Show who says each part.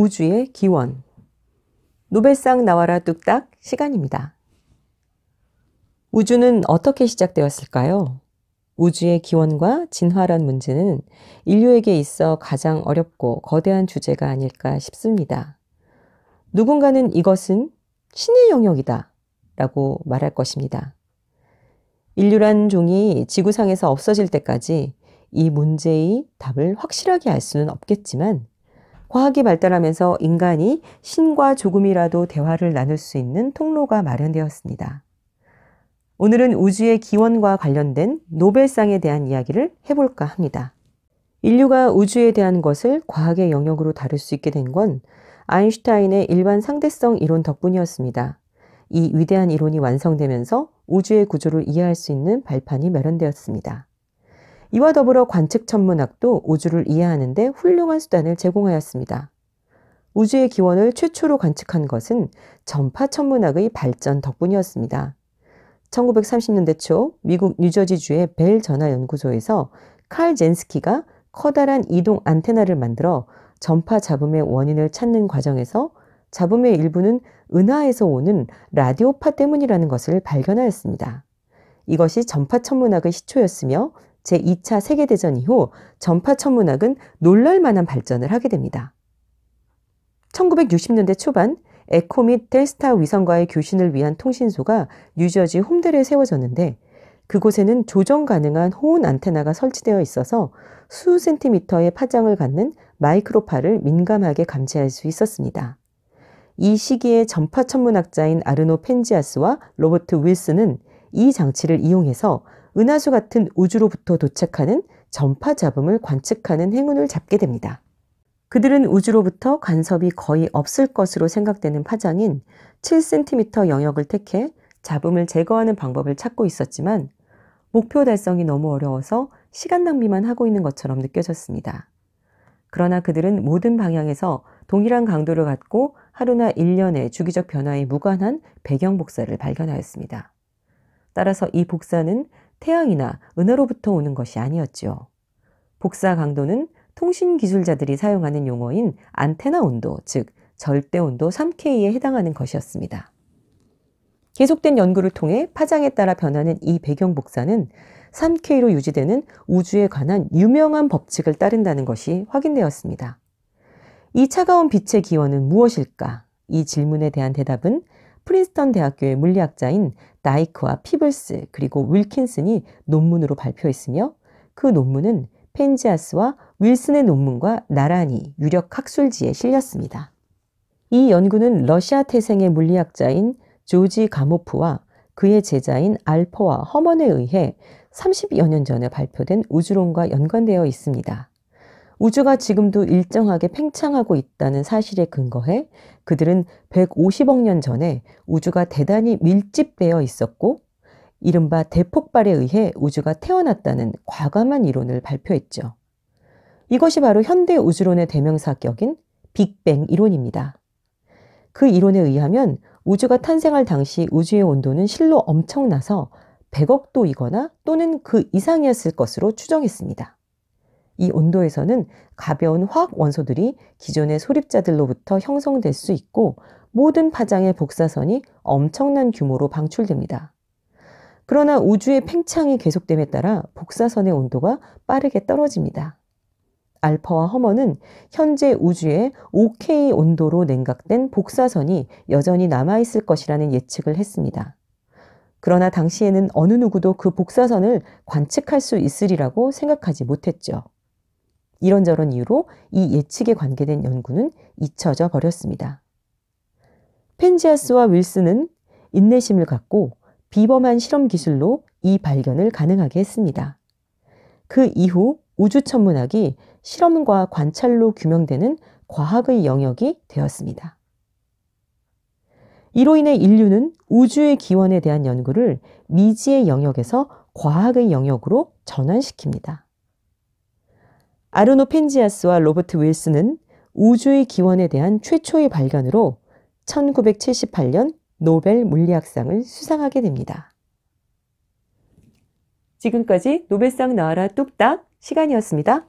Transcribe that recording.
Speaker 1: 우주의 기원. 노벨상 나와라 뚝딱 시간입니다. 우주는 어떻게 시작되었을까요? 우주의 기원과 진화란 문제는 인류에게 있어 가장 어렵고 거대한 주제가 아닐까 싶습니다. 누군가는 이것은 신의 영역이다 라고 말할 것입니다. 인류란 종이 지구상에서 없어질 때까지 이 문제의 답을 확실하게 알 수는 없겠지만 과학이 발달하면서 인간이 신과 조금이라도 대화를 나눌 수 있는 통로가 마련되었습니다. 오늘은 우주의 기원과 관련된 노벨상에 대한 이야기를 해볼까 합니다. 인류가 우주에 대한 것을 과학의 영역으로 다룰 수 있게 된 건 아인슈타인의 일반 상대성 이론 덕분이었습니다. 이 위대한 이론이 완성되면서 우주의 구조를 이해할 수 있는 발판이 마련되었습니다. 이와 더불어 관측 천문학도 우주를 이해하는 데 훌륭한 수단을 제공하였습니다. 우주의 기원을 최초로 관측한 것은 전파 천문학의 발전 덕분이었습니다. 1930년대 초 미국 뉴저지주의 벨 전화연구소에서 칼 젠스키가 커다란 이동 안테나를 만들어 전파 잡음의 원인을 찾는 과정에서 잡음의 일부는 은하에서 오는 라디오파 때문이라는 것을 발견하였습니다. 이것이 전파 천문학의 시초였으며 제2차 세계대전 이후 전파 천문학은 놀랄만한 발전을 하게 됩니다. 1960년대 초반 에코 및 텔스타 위성과의 교신을 위한 통신소가 뉴저지 홈델에 세워졌는데 그곳에는 조정 가능한 호은 안테나가 설치되어 있어서 수 센티미터의 파장을 갖는 마이크로파를 민감하게 감지할 수 있었습니다. 이 시기에 전파 천문학자인 아르노 펜지아스와 로버트 윌슨은 이 장치를 이용해서 은하수 같은 우주로부터 도착하는 전파 잡음을 관측하는 행운을 잡게 됩니다. 그들은 우주로부터 간섭이 거의 없을 것으로 생각되는 파장인 7cm 영역을 택해 잡음을 제거하는 방법을 찾고 있었지만 목표 달성이 너무 어려워서 시간 낭비만 하고 있는 것처럼 느껴졌습니다. 그러나 그들은 모든 방향에서 동일한 강도를 갖고 하루나 1년의 주기적 변화에 무관한 배경 복사를 발견하였습니다. 따라서 이 복사는 태양이나 은하로부터 오는 것이 아니었지요. 복사 강도는 통신 기술자들이 사용하는 용어인 안테나 온도, 즉 절대 온도 3K에 해당하는 것이었습니다. 계속된 연구를 통해 파장에 따라 변하는 이 배경 복사는 3K로 유지되는 우주에 관한 유명한 법칙을 따른다는 것이 확인되었습니다. 이 차가운 빛의 기원은 무엇일까? 이 질문에 대한 대답은 프린스턴 대학교의 물리학자인 다이크와 피블스 그리고 윌킨슨이 논문으로 발표했으며 그 논문은 펜지아스와 윌슨의 논문과 나란히 유력 학술지에 실렸습니다. 이 연구는 러시아 태생의 물리학자인 조지 가모프와 그의 제자인 알퍼와 허먼에 의해 30여 년 전에 발표된 우주론과 연관되어 있습니다. 우주가 지금도 일정하게 팽창하고 있다는 사실에 근거해 그들은 150억 년 전에 우주가 대단히 밀집되어 있었고 이른바 대폭발에 의해 우주가 태어났다는 과감한 이론을 발표했죠. 이것이 바로 현대 우주론의 대명사격인 빅뱅 이론입니다. 그 이론에 의하면 우주가 탄생할 당시 우주의 온도는 실로 엄청나서 100억 도이거나 또는 그 이상이었을 것으로 추정했습니다. 이 온도에서는 가벼운 화학 원소들이 기존의 소립자들로부터 형성될 수 있고 모든 파장의 복사선이 엄청난 규모로 방출됩니다. 그러나 우주의 팽창이 계속됨에 따라 복사선의 온도가 빠르게 떨어집니다. 알퍼와 허먼은 현재 우주의 5K 온도로 냉각된 복사선이 여전히 남아있을 것이라는 예측을 했습니다. 그러나 당시에는 어느 누구도 그 복사선을 관측할 수 있으리라고 생각하지 못했죠. 이런저런 이유로 이 예측에 관계된 연구는 잊혀져 버렸습니다. 펜지아스와 윌슨은 인내심을 갖고 비범한 실험 기술로 이 발견을 가능하게 했습니다. 그 이후 우주천문학이 실험과 관찰로 규명되는 과학의 영역이 되었습니다. 이로 인해 인류는 우주의 기원에 대한 연구를 미지의 영역에서 과학의 영역으로 전환시킵니다. 아르노 펜지아스와 로버트 윌슨은 우주의 기원에 대한 최초의 발견으로 1978년 노벨 물리학상을 수상하게 됩니다. 지금까지 노벨상 나와라 뚝딱 시간이었습니다.